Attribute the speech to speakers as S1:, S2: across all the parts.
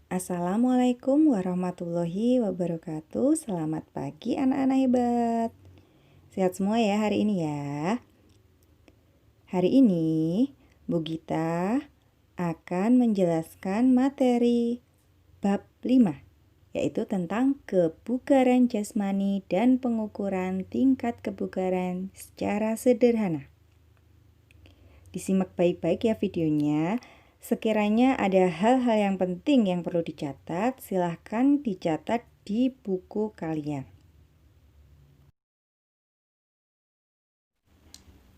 S1: Assalamualaikum warahmatullahi wabarakatuh. Selamat pagi anak-anak hebat. Sehat semua ya hari ini ya. Hari ini Bu Gita akan menjelaskan materi bab 5, yaitu tentang kebugaran jasmani dan pengukuran tingkat kebugaran secara sederhana. Disimak baik-baik ya videonya. Sekiranya ada hal-hal yang penting yang perlu dicatat, silahkan dicatat di buku kalian.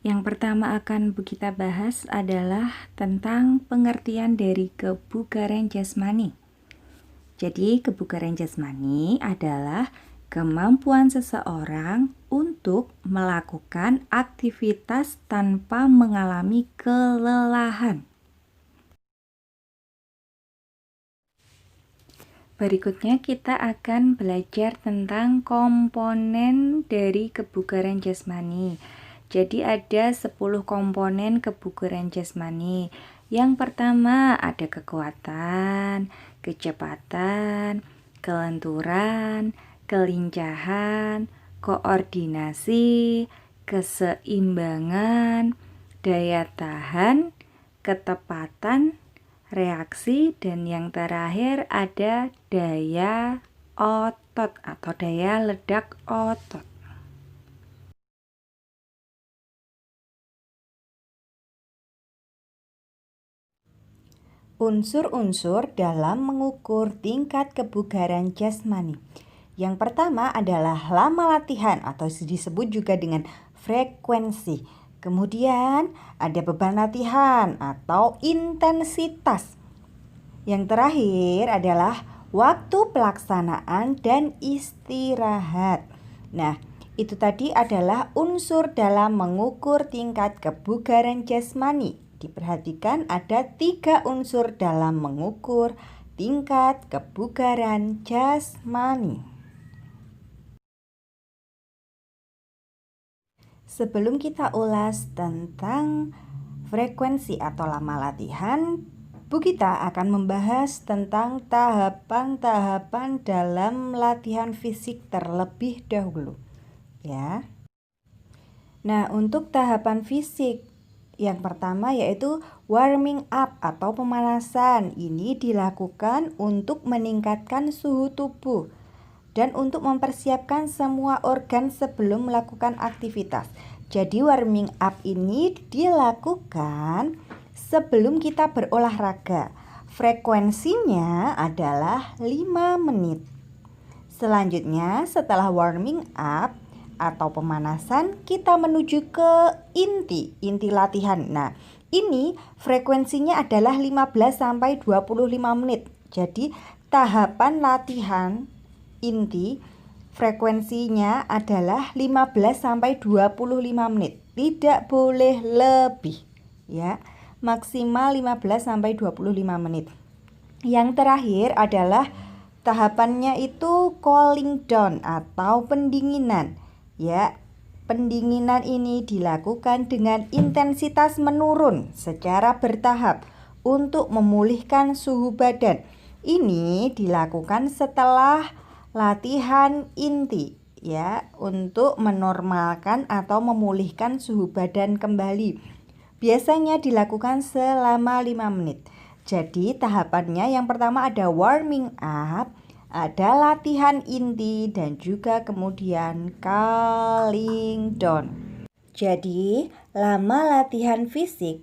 S1: Yang pertama akan kita bahas adalah tentang pengertian dari kebugaran jasmani. Jadi, kebugaran jasmani adalah kemampuan seseorang untuk melakukan aktivitas tanpa mengalami kelelahan. Berikutnya kita akan belajar tentang komponen dari kebugaran jasmani. Jadi ada 10 komponen kebugaran jasmani. Yang pertama ada kekuatan, kecepatan, kelenturan, kelincahan, koordinasi, keseimbangan, daya tahan, ketepatan, reaksi, dan yang terakhir ada daya otot atau daya ledak otot. Unsur-unsur dalam mengukur tingkat kebugaran jasmani. Yang pertama adalah lama latihan atau disebut juga dengan frekuensi. Kemudian ada beban latihan atau intensitas. Yang terakhir adalah waktu pelaksanaan dan istirahat. Nah, itu tadi adalah unsur dalam mengukur tingkat kebugaran jasmani. Diperhatikan ada 3 unsur dalam mengukur tingkat kebugaran jasmani. Sebelum kita ulas tentang frekuensi atau lama latihan, Bu Gita akan membahas tentang tahapan-tahapan dalam latihan fisik terlebih dahulu, ya. Nah, untuk tahapan fisik yang pertama yaitu warming up atau pemanasan. Ini dilakukan untuk meningkatkan suhu tubuh dan untuk mempersiapkan semua organ sebelum melakukan aktivitas. Jadi warming up ini dilakukan sebelum kita berolahraga. Frekuensinya adalah 5 menit. Selanjutnya setelah warming up atau pemanasan, kita menuju ke inti latihan. Nah, ini frekuensinya adalah 15 sampai 25 menit. Jadi tahapan latihan inti frekuensinya adalah 15 sampai 25 menit. Tidak boleh lebih, ya. Maksimal 15 sampai 25 menit. Yang terakhir adalah tahapannya itu cooling down atau pendinginan. Ya, pendinginan ini dilakukan dengan intensitas menurun secara bertahap untuk memulihkan suhu badan. Ini dilakukan setelah latihan inti, ya, untuk menormalkan atau memulihkan suhu badan kembali. Biasanya dilakukan selama 5 menit. Jadi tahapannya yang pertama ada warming up, ada latihan inti, dan juga kemudian cooling down. Jadi lama latihan fisik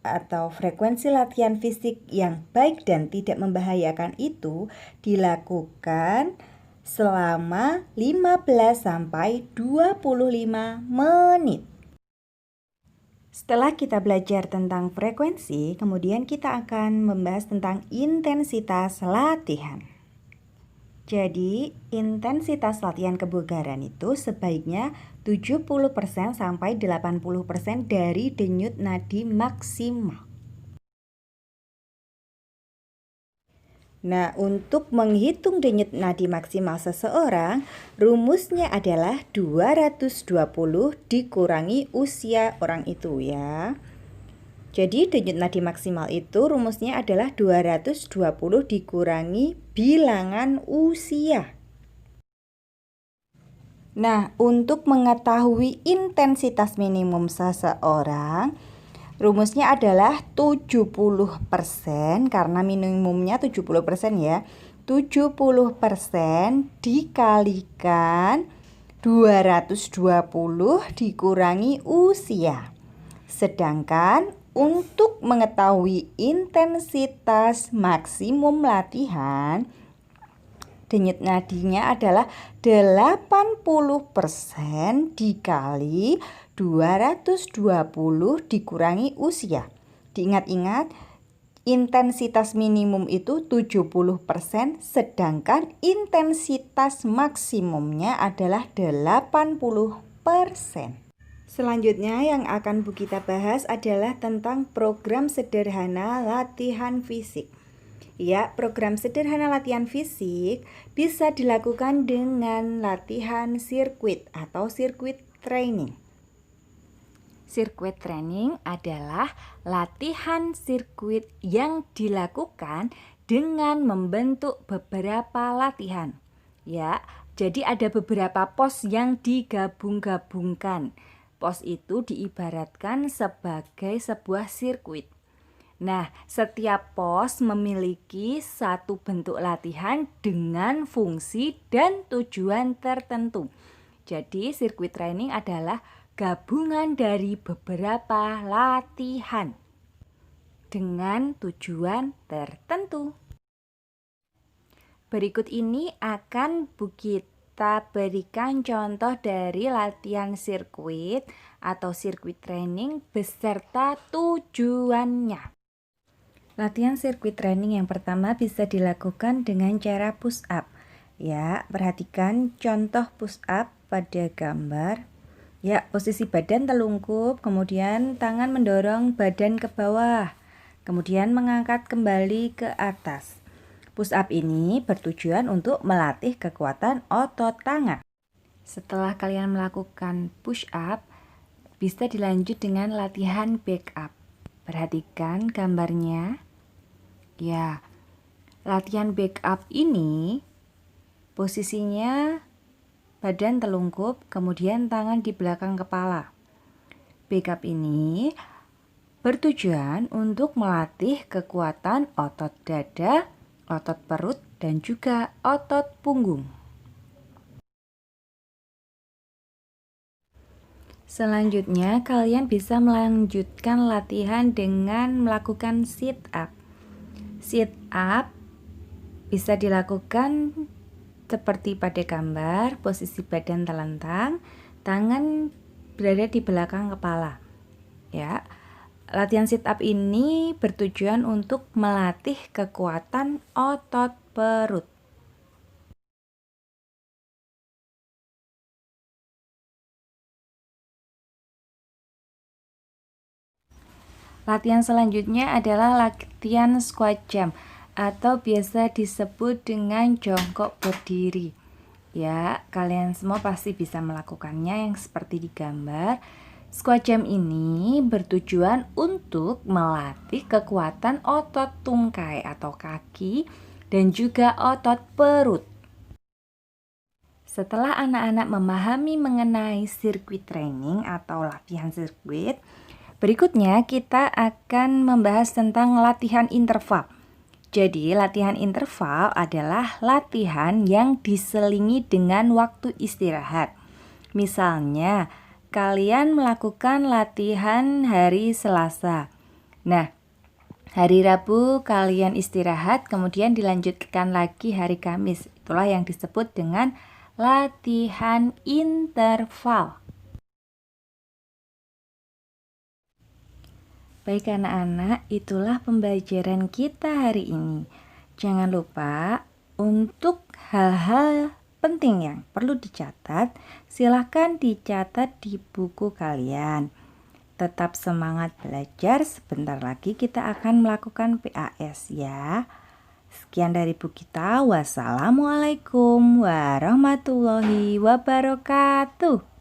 S1: atau frekuensi latihan fisik yang baik dan tidak membahayakan itu dilakukan selama 15 sampai 25 menit. Setelah kita belajar tentang frekuensi, kemudian kita akan membahas tentang intensitas latihan. Jadi, intensitas latihan kebugaran itu sebaiknya 70% sampai 80% dari denyut nadi maksimal. Nah, untuk menghitung denyut nadi maksimal seseorang, rumusnya adalah 220 dikurangi usia orang itu, ya. Jadi denyut nadi maksimal itu rumusnya adalah 220 dikurangi bilangan usia. Nah, untuk mengetahui intensitas minimum seseorang, rumusnya adalah 70% karena minimumnya 70% ya. 70% dikalikan 220 dikurangi usia. Sedangkan untuk mengetahui intensitas maksimum latihan, denyut nadinya adalah 80% dikali 220 dikurangi usia. Diingat-ingat, intensitas minimum itu 70%, sedangkan intensitas maksimumnya adalah 80%. Selanjutnya yang akan Bu Gita bahas adalah tentang program sederhana latihan fisik. Ya, program sederhana latihan fisik bisa dilakukan dengan latihan sirkuit atau sirkuit training. Sirkuit training adalah latihan sirkuit yang dilakukan dengan membentuk beberapa latihan. Ya, jadi ada beberapa pos yang digabung-gabungkan. Pos itu diibaratkan sebagai sebuah sirkuit. Nah, setiap pos memiliki satu bentuk latihan dengan fungsi dan tujuan tertentu. Jadi, sirkuit training adalah gabungan dari beberapa latihan dengan tujuan tertentu. Berikut ini akan Bu Gita berikan contoh dari latihan sirkuit atau sirkuit training beserta tujuannya. Latihan sirkuit training yang pertama bisa dilakukan dengan cara push up. Ya, perhatikan contoh push up pada gambar. Ya, posisi badan telungkup, kemudian tangan mendorong badan ke bawah, kemudian mengangkat kembali ke atas. Push up ini bertujuan untuk melatih kekuatan otot tangan. Setelah kalian melakukan push up, bisa dilanjut dengan latihan back up. Perhatikan gambarnya. Ya, latihan back up ini posisinya badan telungkup, kemudian tangan di belakang kepala. Back up ini bertujuan untuk melatih kekuatan otot dada, otot perut, dan juga otot punggung. Selanjutnya, kalian bisa melanjutkan latihan dengan melakukan sit up. Sit up bisa dilakukan seperti pada gambar, posisi badan telentang, tangan berada di belakang kepala. Ya. Latihan sit up ini bertujuan untuk melatih kekuatan otot perut. Latihan selanjutnya adalah latihan squat jump atau biasa disebut dengan jongkok berdiri. Ya, kalian semua pasti bisa melakukannya yang seperti di gambar. Squat jump ini bertujuan untuk melatih kekuatan otot tungkai atau kaki dan juga otot perut. Setelah anak-anak memahami mengenai sirkuit training atau latihan sirkuit, berikutnya kita akan membahas tentang latihan interval. Jadi latihan interval adalah latihan yang diselingi dengan waktu istirahat. Misalnya, kalian melakukan latihan hari Selasa. Nah, hari Rabu kalian istirahat, kemudian dilanjutkan lagi hari Kamis. Itulah yang disebut dengan latihan interval. Baik anak-anak, itulah pembelajaran kita hari ini. Jangan lupa untuk hal-hal penting yang perlu dicatat, silahkan dicatat di buku kalian. Tetap semangat belajar, sebentar lagi kita akan melakukan PAS ya. Sekian dari Bu Gita, wassalamualaikum warahmatullahi wabarakatuh.